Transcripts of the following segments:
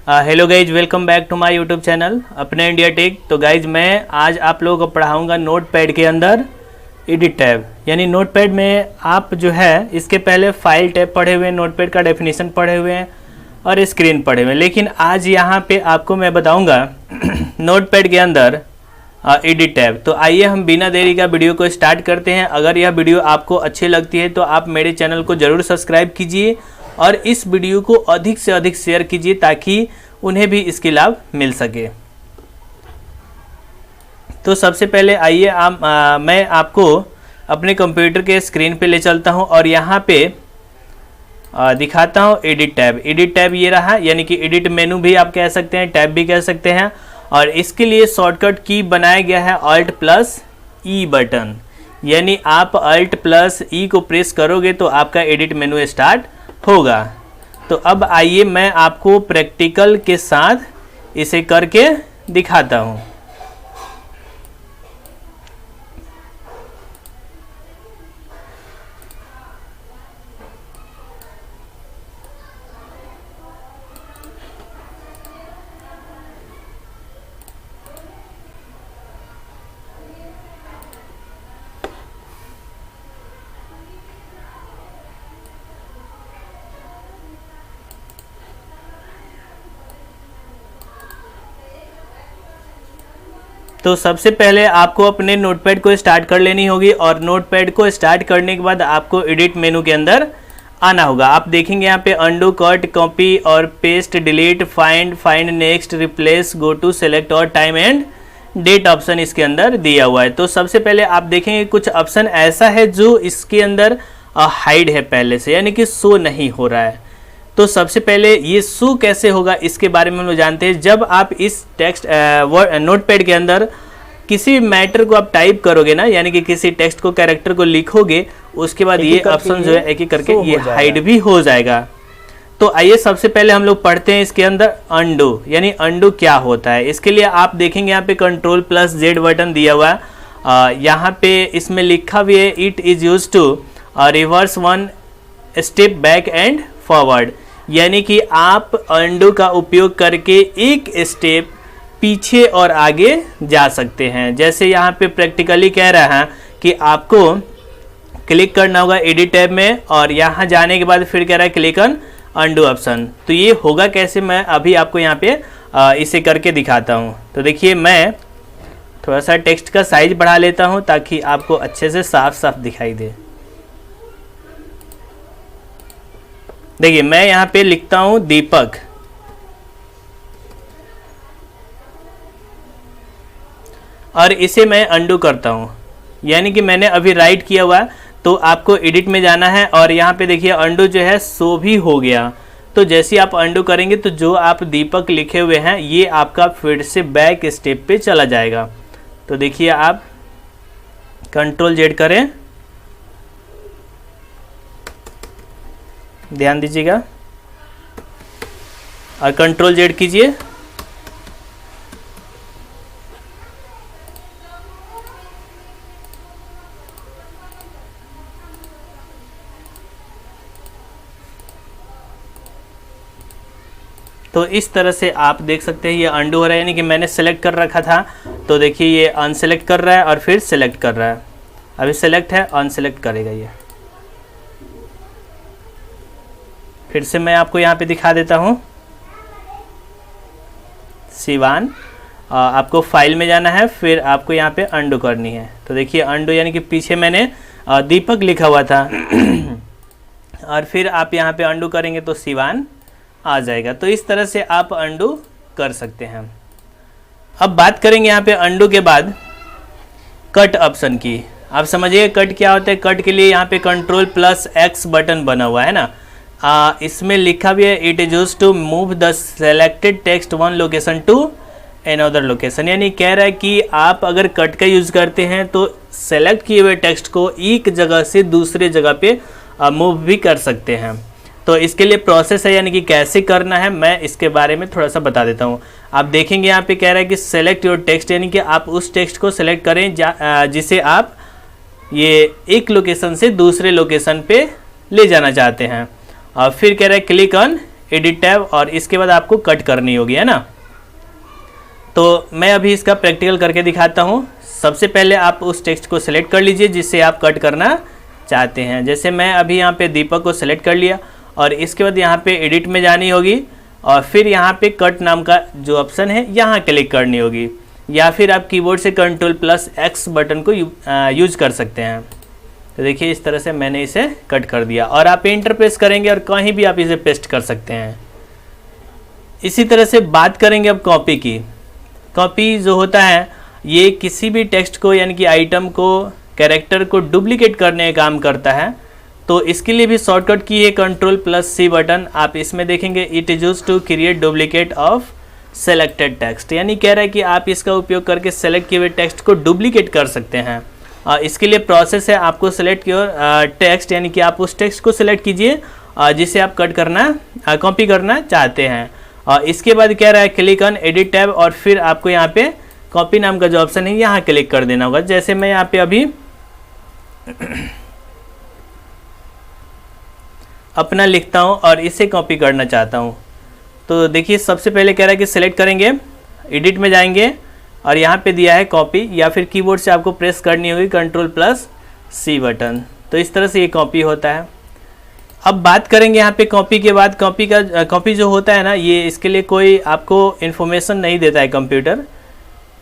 Hello guys, welcome back to my YouTube channel अपने India tech. तो guys मैं आज आप लोगों को पढ़ाऊंगा नोटपैड के अंदर एडिट टैब। यानी नोटपैड में आप जो है इसके पहले फाइल टैब पढ़े हुए हैं, नोटपैड का डेफिनेशन पढ़े हुए हैं और स्क्रीन पढ़े हुए हैं, लेकिन आज यहाँ पे आपको मैं बताऊँगा नोटपैड के अंदर एडिट टैब। तो आइए हम बिना देरी का वीडियो को स्टार्ट करते हैं। अगर यह वीडियो आपको अच्छी लगती है तो आप मेरे चैनल को ज़रूर सब्सक्राइब कीजिए और इस वीडियो को अधिक से अधिक शेयर कीजिए ताकि उन्हें भी इसके लाभ मिल सके। तो सबसे पहले आइए मैं आपको अपने कंप्यूटर के स्क्रीन पे ले चलता हूं और यहाँ पे दिखाता हूं एडिट टैब। एडिट टैब ये रहा, यानी कि एडिट मेनू भी आप कह सकते हैं, टैब भी कह सकते हैं। और इसके लिए शॉर्टकट की बनाया गया है Alt प्लस E बटन। यानी आप Alt प्लस E को प्रेस करोगे तो आपका एडिट मेनू स्टार्ट होगा। तो अब आइए मैं आपको प्रैक्टिकल के साथ इसे करके दिखाता हूँ। तो सबसे पहले आपको अपने नोटपैड को स्टार्ट कर लेनी होगी और नोटपैड को स्टार्ट करने के बाद आपको एडिट मेनू के अंदर आना होगा। आप देखेंगे यहाँ पे अंडू, कट, कॉपी और paste, delete, find next, replace, go to, select और टाइम एंड डेट ऑप्शन इसके अंदर दिया हुआ है। तो सबसे पहले आप देखेंगे कुछ ऑप्शन ऐसा है जो इसके अंदर हाइड है पहले से, यानी कि शो नहीं हो रहा है। तो सबसे पहले ये शो कैसे होगा इसके बारे में हम लोग जानते हैं। जब आप इस टेक्स्ट नोटपैड के अंदर किसी मैटर को आप टाइप करोगे ना, यानी कि किसी टेक्स्ट को, कैरेक्टर को लिखोगे, उसके बाद ये ऑप्शन जो है एक एक करके ये हाइड भी हो जाएगा। तो आइए सबसे पहले हम लोग पढ़ते हैं इसके अंदर अंडू, यानी अंडू क्या होता है। इसके लिए आप देखेंगे यहाँ पे Ctrl प्लस Z बटन दिया हुआ है। यहाँ पे इसमें लिखा भी है it is use to reverse one step back and forward, यानी कि आप अंडू का उपयोग करके एक स्टेप पीछे और आगे जा सकते हैं। जैसे यहाँ पे प्रैक्टिकली कह रहा है कि आपको क्लिक करना होगा एडिट टैब में और यहाँ जाने के बाद फिर कह रहा है क्लिक ऑन अंडू ऑप्शन। तो ये होगा कैसे, मैं अभी आपको यहाँ पे इसे करके दिखाता हूँ। तो देखिए मैं थोड़ा सा टेक्स्ट का साइज बढ़ा लेता हूँ ताकि आपको अच्छे से साफ साफ दिखाई दे। देखिए मैं यहाँ पे लिखता हूँ दीपक और इसे मैं अंडू करता हूँ, यानी कि मैंने अभी राइट किया हुआ। तो आपको एडिट में जाना है और यहाँ पे देखिए अंडू जो है सो भी हो गया। तो जैसे आप अंडू करेंगे तो जो आप दीपक लिखे हुए हैं ये आपका फिर से बैक स्टेप पे चला जाएगा। तो देखिए आप Ctrl Z करें, ध्यान दीजिएगा, और Ctrl Z कीजिए। तो इस तरह से आप देख सकते हैं ये अंडू हो रहा है, यानी कि मैंने सेलेक्ट कर रखा था। तो देखिए ये अनसेलेक्ट कर रहा है और फिर सेलेक्ट कर रहा है। अभी सेलेक्ट है, अनसेलेक्ट करेगा ये। फिर से मैं आपको यहाँ पे दिखा देता हूँ। शिवान, आपको फाइल में जाना है, फिर आपको यहाँ पे अंडू करनी है। तो देखिए अंडू, यानी कि पीछे मैंने दीपक लिखा हुआ था और फिर आप यहाँ पे अंडू करेंगे तो शिवान आ जाएगा। तो इस तरह से आप अंडू कर सकते हैं। अब बात करेंगे यहाँ पे अंडू के बाद कट ऑप्शन की। आप समझिए कट क्या होता है। कट के लिए यहाँ पे Ctrl प्लस X बटन बना हुआ है ना, इसमें लिखा भी है it is used to move the selected text one location to another location. यानी कह रहा है कि आप अगर कट का यूज़ करते हैं तो सेलेक्ट किए हुए टेक्स्ट को एक जगह से दूसरे जगह पे मूव भी कर सकते हैं। तो इसके लिए प्रोसेस है, यानी कि कैसे करना है मैं इसके बारे में थोड़ा सा बता देता हूँ। आप देखेंगे यहाँ पे कह रहा है कि सेलेक्ट योर टेक्स्ट, यानी कि आप उस टेक्स्ट को सेलेक्ट करें जिसे आप ये एक लोकेशन से दूसरे लोकेशन पे ले जाना चाहते हैं। और फिर कह रहा है क्लिक ऑन एडिट टैब और इसके बाद आपको कट करनी होगी, है ना। तो मैं अभी इसका प्रैक्टिकल करके दिखाता हूँ। सबसे पहले आप उस टेक्स्ट को सिलेक्ट कर लीजिए जिससे आप कट करना चाहते हैं। जैसे मैं अभी यहाँ पे दीपक को सिलेक्ट कर लिया और इसके बाद यहाँ पे एडिट में जानी होगी और फिर यहाँ पे कट नाम का जो ऑप्शन है यहाँ क्लिक करनी होगी, या फिर आप कीबोर्ड से Ctrl+X बटन को यूज कर सकते हैं। तो देखिए इस तरह से मैंने इसे कट कर दिया और आप एंटर प्रेस करेंगे और कहीं भी आप इसे पेस्ट कर सकते हैं। इसी तरह से बात करेंगे अब कॉपी की। कॉपी जो होता है ये किसी भी टेक्स्ट को यानी कि आइटम को, कैरेक्टर को डुप्लीकेट करने का काम करता है। तो इसके लिए भी शॉर्टकट की है Ctrl+C बटन। आप इसमें देखेंगे it is used to create duplicate of selected text, यानी कह रहा है कि आप इसका उपयोग करके सेलेक्ट किए हुए टेक्स्ट को डुप्लीकेट कर सकते हैं। इसके लिए प्रोसेस है, आपको सेलेक्ट किया टेक्स्ट यानी कि आप उस टेक्स्ट को सिलेक्ट कीजिए जिसे आप कट करना, कॉपी करना चाहते हैं। और इसके बाद कह रहा है क्लिक ऑन एडिट टैब और फिर आपको यहाँ पे कॉपी नाम का जो ऑप्शन है यहाँ क्लिक कर देना होगा। जैसे मैं यहाँ पे अभी अपना लिखता हूँ और इसे कॉपी करना चाहता हूँ। तो देखिए सबसे पहले कह रहा है कि सिलेक्ट करेंगे, एडिट में जाएंगे और यहाँ पे दिया है कॉपी, या फिर कीबोर्ड से आपको प्रेस करनी होगी Ctrl+C बटन। तो इस तरह से ये कॉपी होता है। अब बात करेंगे यहाँ पे कॉपी के बाद, कॉपी जो होता है ना, ये इसके लिए कोई आपको इन्फॉर्मेशन नहीं देता है कंप्यूटर।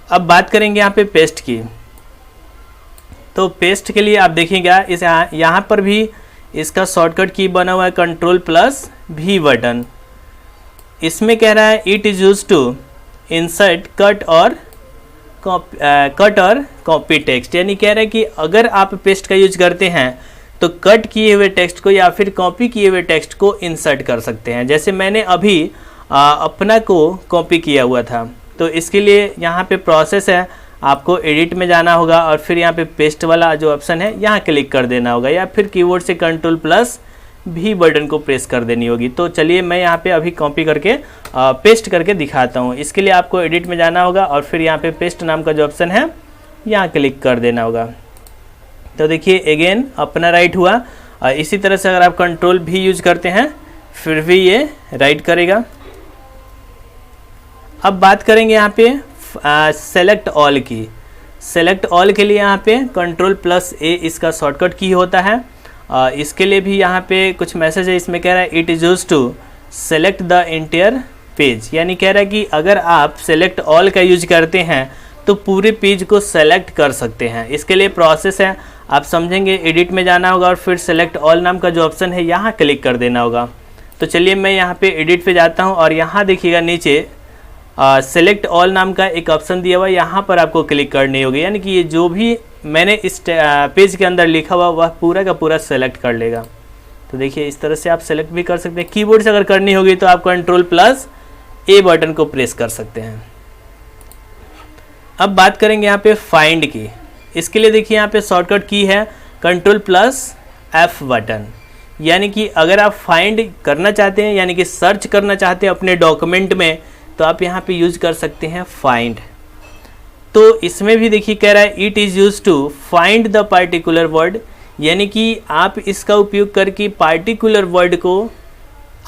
अब बात करेंगे यहाँ पे पेस्ट की। तो पेस्ट के लिए आप देखिएगा इस यहाँ पर भी इसका शॉर्टकट की बना हुआ है Ctrl+V बटन। इसमें कह रहा है it is used to insert cut और कॉपी टेक्स्ट, यानी कह रहा है कि अगर आप पेस्ट का यूज करते हैं तो कट किए हुए टेक्स्ट को या फिर कॉपी किए हुए टेक्स्ट को इंसर्ट कर सकते हैं। जैसे मैंने अभी अपना को कॉपी किया हुआ था, तो इसके लिए यहाँ पे प्रोसेस है, आपको एडिट में जाना होगा और फिर यहाँ पे पेस्ट वाला जो ऑप्शन है यहाँ क्लिक कर देना होगा, या फिर कीबोर्ड से Ctrl+V बटन को प्रेस कर देनी होगी। तो चलिए मैं यहाँ पे अभी कॉपी करके पेस्ट करके दिखाता हूँ। इसके लिए आपको एडिट में जाना होगा और फिर यहाँ पे पेस्ट नाम का जो ऑप्शन है यहाँ क्लिक कर देना होगा। तो देखिए अगेन अपना राइट हुआ। इसी तरह से अगर आप Ctrl+V यूज करते हैं फिर भी ये राइट करेगा। अब बात करेंगे यहाँ पे सेलेक्ट ऑल की। सेलेक्ट ऑल के लिए यहाँ पे Ctrl+A इसका शॉर्टकट की होता है। इसके लिए भी यहाँ पे कुछ मैसेज है, इसमें कह रहा है it is used to select the entire page, यानी कह रहा है कि अगर आप सेलेक्ट ऑल का यूज करते हैं तो पूरे पेज को सेलेक्ट कर सकते हैं। इसके लिए प्रोसेस है, आप समझेंगे, एडिट में जाना होगा और फिर सेलेक्ट ऑल नाम का जो ऑप्शन है यहाँ क्लिक कर देना होगा। तो चलिए मैं यहाँ पे एडिट पे जाता हूँ और यहाँ देखिएगा नीचे सेलेक्ट ऑल नाम का एक ऑप्शन दिया हुआ है, यहाँ पर आपको क्लिक करनी होगी, यानी कि ये जो भी मैंने इस पेज के अंदर लिखा हुआ वह पूरा का पूरा सेलेक्ट कर लेगा। तो देखिए इस तरह से आप सेलेक्ट भी कर सकते हैं। कीबोर्ड से अगर करनी होगी तो आप Ctrl+A बटन को प्रेस कर सकते हैं। अब बात करेंगे यहाँ पे फाइंड की। इसके लिए देखिए यहाँ पे शॉर्टकट की है Ctrl+F बटन, यानी कि अगर आप फाइंड करना चाहते हैं यानी कि सर्च करना चाहते हैं अपने डॉक्यूमेंट में, तो आप यहाँ पे यूज कर सकते हैं फाइंड। तो इसमें भी देखिए कह रहा है it is use to find the particular word, यानी कि आप इसका उपयोग करके पार्टिकुलर वर्ड को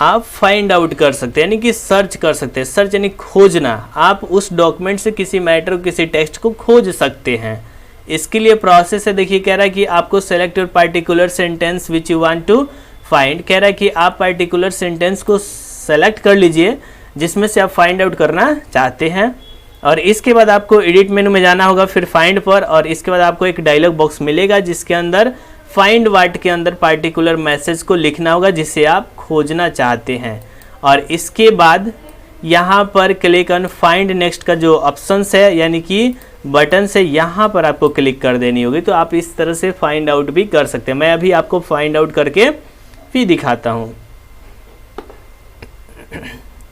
आप फाइंड आउट कर सकते हैं, यानी कि सर्च कर सकते हैं। सर्च यानी खोजना, आप उस डॉक्यूमेंट से किसी मैटर, किसी टेक्स्ट को खोज सकते हैं। इसके लिए प्रोसेस है, देखिए कह रहा है कि आपको select your particular sentence which you want to find. कह रहा है कि आप पार्टिकुलर सेंटेंस को सेलेक्ट कर लीजिए जिसमें से आप फाइंड आउट करना चाहते हैं। और इसके बाद आपको एडिट मेनू में जाना होगा, फिर फाइंड पर, और इसके बाद आपको एक डायलॉग बॉक्स मिलेगा जिसके अंदर फाइंड वर्ड के अंदर पार्टिकुलर मैसेज को लिखना होगा जिसे आप खोजना चाहते हैं। और इसके बाद यहाँ पर क्लिक ऑन फाइंड नेक्स्ट का जो ऑप्शन है यानी कि बटन से यहाँ पर आपको क्लिक कर देनी होगी। तो आप इस तरह से फाइंड आउट भी कर सकते हैं। मैं अभी आपको फाइंड आउट करके भी दिखाता हूँ।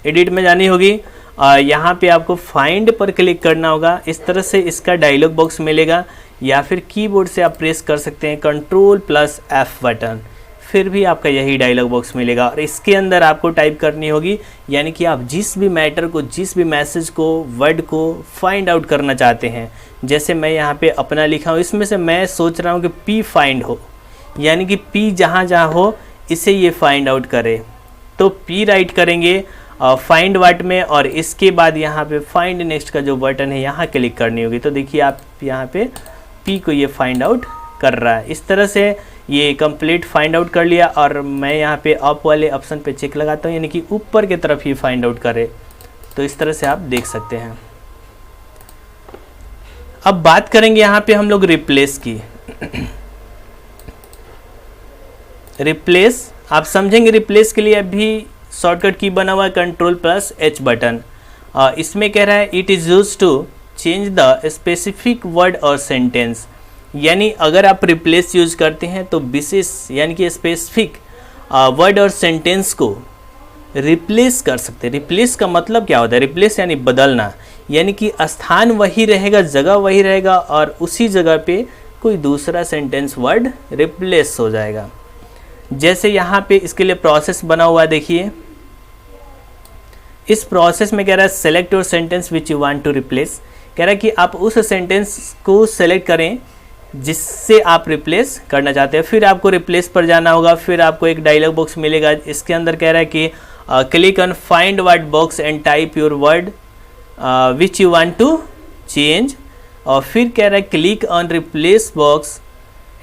एडिट में जानी होगी और यहाँ पे आपको फाइंड पर क्लिक करना होगा। इस तरह से इसका डायलॉग बॉक्स मिलेगा, या फिर कीबोर्ड से आप प्रेस कर सकते हैं Ctrl+F बटन, फिर भी आपका यही डायलॉग बॉक्स मिलेगा। और इसके अंदर आपको टाइप करनी होगी, यानी कि आप जिस भी मैटर को, जिस भी मैसेज को, वर्ड को फाइंड आउट करना चाहते हैं। जैसे मैं यहाँ पे अपना लिखा हूँ, इसमें से मैं सोच रहा हूँ कि P फाइंड हो, यानी कि P जहाँ जहाँ हो इसे ये फाइंड आउट करे। तो P राइट करेंगे फाइंड व्हाट में, और इसके बाद यहाँ पे फाइंड नेक्स्ट का जो बटन है यहाँ क्लिक करनी होगी। तो देखिए आप यहाँ पे P को ये फाइंड आउट कर रहा है। इस तरह से ये कंप्लीट फाइंड आउट कर लिया, और मैं यहाँ पे अप वाले ऑप्शन पे चेक लगाता हूँ, यानी कि ऊपर की तरफ ही फाइंड आउट करे। तो इस तरह से आप देख सकते हैं। अब बात करेंगे यहाँ पे हम लोग रिप्लेस की। रिप्लेस आप समझेंगे, रिप्लेस के लिए अभी शॉर्टकट की बना हुआ है Ctrl+H बटन। इसमें कह रहा है it is use to change the specific word और सेंटेंस, यानी अगर आप रिप्लेस यूज करते हैं तो विशेष यानी कि स्पेसिफिक वर्ड और सेंटेंस को रिप्लेस कर सकते हैं। रिप्लेस का मतलब क्या होता है? रिप्लेस यानी बदलना, यानी कि स्थान वही रहेगा, जगह वही रहेगा, और उसी जगह पे कोई दूसरा सेंटेंस वर्ड रिप्लेस हो जाएगा। जैसे यहाँ पे इसके लिए प्रोसेस बना हुआ है, देखिए इस प्रोसेस में कह रहा है select your sentence which you want to replace. कह रहा है कि आप उस सेंटेंस को सेलेक्ट करें जिससे आप रिप्लेस करना चाहते हैं। फिर आपको रिप्लेस पर जाना होगा, फिर आपको एक डायलॉग बॉक्स मिलेगा। इसके अंदर कह रहा है कि click on find word box and type your word which you want to change, और फिर कह रहा है click on replace box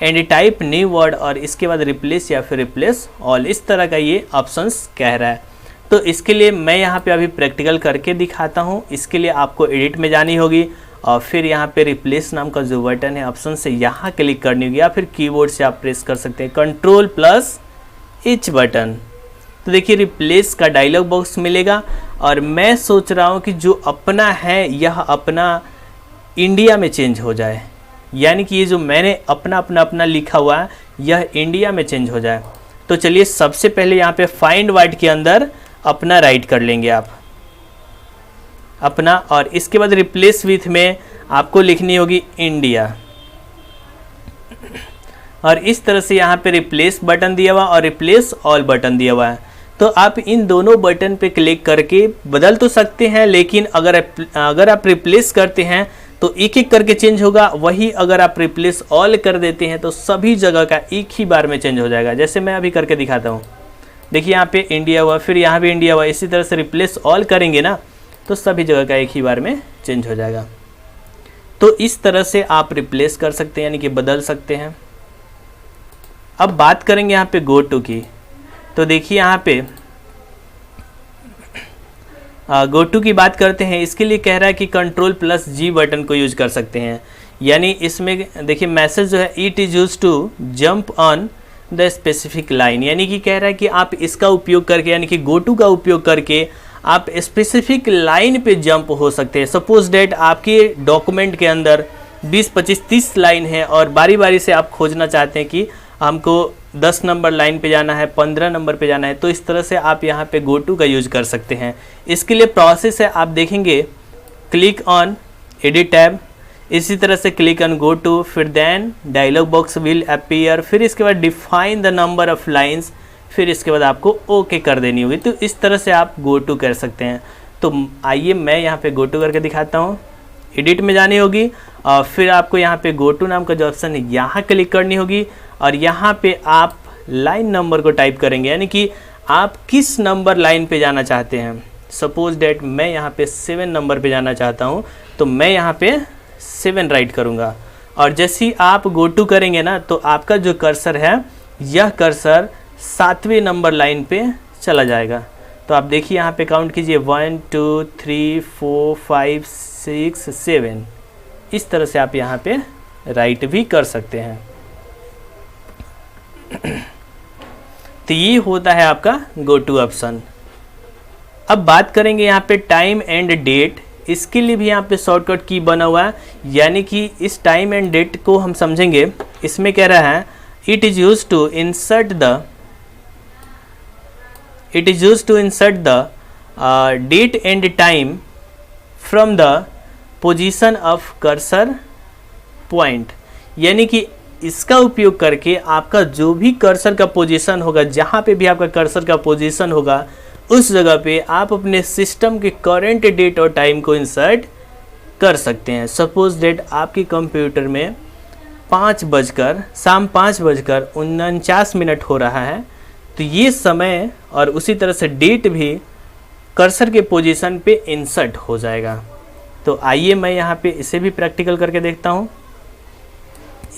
and type new word, और इसके बाद रिप्लेस या फिर रिप्लेस ऑल, इस तरह का ये ऑप्शंस कह रहा है। तो इसके लिए मैं यहाँ पे अभी प्रैक्टिकल करके दिखाता हूँ। इसके लिए आपको एडिट में जानी होगी, और फिर यहाँ पे रिप्लेस नाम का जो बटन है ऑप्शन से यहाँ क्लिक करनी होगी, या फिर कीबोर्ड से आप प्रेस कर सकते हैं Ctrl+H बटन। तो देखिए रिप्लेस का डायलॉग बॉक्स मिलेगा, और मैं सोच रहा हूँ कि जो अपना है यह अपना इंडिया में चेंज हो जाए, यानी कि ये जो मैंने अपना लिखा हुआ है यह इंडिया में चेंज हो जाए। तो चलिए सबसे पहले यहाँ पे फाइंड वर्ड के अंदर अपना राइट कर लेंगे आप अपना, और इसके बाद रिप्लेस विथ में आपको लिखनी होगी इंडिया, और इस तरह से यहाँ पे रिप्लेस बटन दिया हुआ और रिप्लेस ऑल बटन दिया हुआ है। तो आप इन दोनों बटन पे क्लिक करके बदल तो सकते हैं, लेकिन अगर आप रिप्लेस करते हैं तो एक एक करके चेंज होगा। वही अगर आप रिप्लेस ऑल कर देते हैं तो सभी जगह का एक ही बार में चेंज हो जाएगा। जैसे मैं अभी करके दिखाता हूँ, देखिए यहाँ पे इंडिया हुआ, फिर यहाँ भी इंडिया हुआ। इसी तरह से रिप्लेस ऑल करेंगे ना तो सभी जगह का एक ही बार में चेंज हो जाएगा। तो इस तरह से आप रिप्लेस कर सकते हैं, यानी कि बदल सकते हैं। अब बात करेंगे यहाँ पे गो टू की। तो देखिए यहाँ पे गो टू की बात करते हैं। इसके लिए कह रहा है कि Ctrl+G बटन को यूज कर सकते हैं, यानी इसमें देखिए मैसेज जो है it is use to jump on the specific line, यानी कि कह रहा है कि आप इसका उपयोग करके, यानी कि गो टू का उपयोग करके आप स्पेसिफिक लाइन पे जंप हो सकते हैं। सपोज डेट आपके डॉक्यूमेंट के अंदर 20, 25, 30 लाइन है, और बारी बारी से आप खोजना चाहते हैं कि हमको 10 नंबर लाइन पे जाना है, 15 नंबर पे जाना है। तो इस तरह से आप यहाँ पे गो टू का यूज कर सकते हैं। इसके लिए प्रोसेस है, आप देखेंगे क्लिक ऑन एडिट टैब, इसी तरह से क्लिक ऑन गो टू, फिर then dialog box will appear, फिर इसके बाद define the number of lines, फिर इसके बाद आपको ओके कर देनी होगी। तो इस तरह से आप गो टू कर सकते हैं। तो आइए मैं यहाँ पे गो टू करके दिखाता हूँ। एडिट में जानी होगी, और फिर आपको यहाँ पे गो टू नाम का जो ऑप्शन है यहाँ क्लिक करनी होगी, और यहाँ पे आप लाइन नंबर को टाइप करेंगे, यानी कि आप किस नंबर लाइन पे जाना चाहते हैं। सपोज डेट मैं यहाँ पे 7 नंबर पे जाना चाहता हूँ, तो मैं यहाँ पे 7 राइट करूँगा, और जैसे ही आप गो टू करेंगे ना तो आपका जो कर्सर है यह कर्सर 7वें नंबर लाइन पे चला जाएगा। तो आप देखिए यहाँ पे काउंट कीजिए 1 2 3 4 5 6 7, इस तरह से आप यहाँ पे राइट भी कर सकते हैं। तो ये होता है आपका गो टू ऑप्शन। अब बात करेंगे यहाँ पे टाइम एंड डेट। इसके लिए भी यहाँ पे शॉर्टकट की बना हुआ है, यानी कि इस टाइम एंड डेट को हम समझेंगे। इसमें कह रहा है it is use to insert the date and time from the position of cursor point, यानी कि इसका उपयोग करके आपका जो भी कर्सर का पोजीशन होगा, जहाँ पे भी आपका कर्सर का पोजीशन होगा उस जगह पे आप अपने सिस्टम के करंट डेट और टाइम को इंसर्ट कर सकते हैं। सपोज डेट आपके कंप्यूटर में शाम 5:49 हो रहा है, तो ये समय और उसी तरह से डेट भी कर्सर के पोजीशन पे इंसर्ट हो जाएगा। तो आइए मैं यहाँ पे इसे भी प्रैक्टिकल करके देखता हूँ।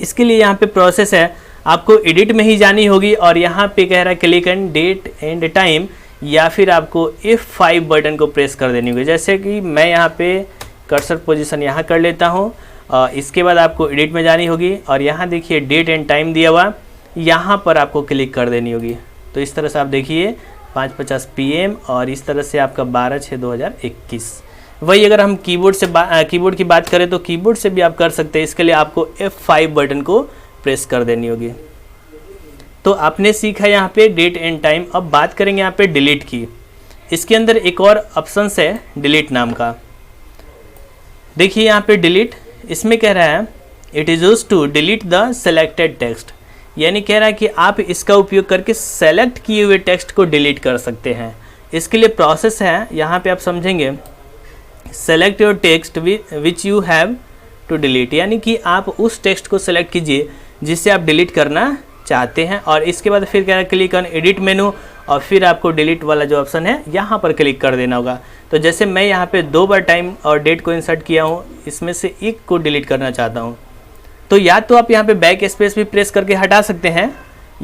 इसके लिए यहाँ पे प्रोसेस है, आपको एडिट में ही जानी होगी और यहाँ पे कह रहा है click and date and time, या फिर आपको F5 बटन को प्रेस कर देनी होगी। जैसे कि मैं यहाँ पे कर्सर पोजीशन यहाँ कर लेता हूँ। इसके बाद आपको एडिट में जानी होगी और यहाँ देखिए डेट एंड टाइम दिया हुआ, यहाँ पर आपको क्लिक कर देनी होगी। तो इस तरह से आप देखिए 5:50 PM और इस तरह से आपका 12/6/2021। वही अगर हम कीबोर्ड की बात करें तो कीबोर्ड से भी आप कर सकते हैं। इसके लिए आपको F5 बटन को प्रेस कर देनी होगी। तो आपने सीखा यहाँ पे डेट एंड टाइम। अब बात करेंगे यहाँ पे डिलीट की। इसके अंदर एक और ऑप्शन है डिलीट नाम का। देखिए यहाँ पे डिलीट, इसमें कह रहा है it is used to delete the selected text, यानी कह रहा है कि आप इसका उपयोग करके सेलेक्ट किए हुए टेक्स्ट को डिलीट कर सकते हैं। इसके लिए प्रोसेस है, यहाँ पे आप समझेंगे select your text which you have to delete, यानी कि आप उस टेक्स्ट को सेलेक्ट कीजिए जिसे आप डिलीट करना चाहते हैं। और इसके बाद फिर कह रहा है क्लिक ऑन एडिट मेनू और फिर आपको डिलीट वाला जो ऑप्शन है यहाँ पर क्लिक कर देना होगा। तो जैसे मैं यहाँ पे 2 बार टाइम और डेट को इंसर्ट किया हूँ, इसमें से एक को डिलीट करना चाहता हूँ, तो या तो आप यहाँ पे बैक स्पेस भी प्रेस करके हटा सकते हैं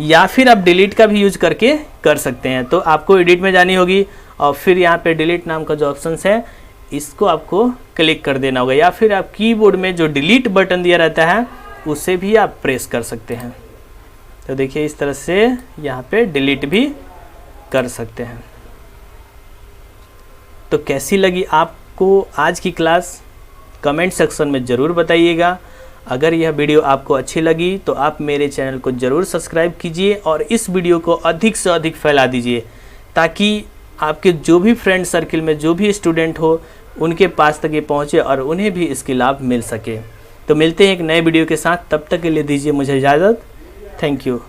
या फिर आप डिलीट का भी यूज करके कर सकते हैं। तो आपको एडिट में जानी होगी और फिर यहाँ पे डिलीट नाम का जो ऑप्शन है इसको आपको क्लिक कर देना होगा, या फिर आप कीबोर्ड में जो डिलीट बटन दिया रहता है उसे भी आप प्रेस कर सकते हैं। तो देखिए इस तरह से यहाँ पे डिलीट भी कर सकते हैं। तो कैसी लगी आपको आज की क्लास, कमेंट सेक्शन में ज़रूर बताइएगा। अगर यह वीडियो आपको अच्छी लगी तो आप मेरे चैनल को ज़रूर सब्सक्राइब कीजिए और इस वीडियो को अधिक से अधिक फैला दीजिए, ताकि आपके जो भी फ्रेंड सर्किल में जो भी स्टूडेंट हो उनके पास तक ये पहुँचे और उन्हें भी इसके लाभ मिल सके। तो मिलते हैं एक नए वीडियो के साथ, तब तक के लिए दीजिए मुझे इजाज़त। Thank you.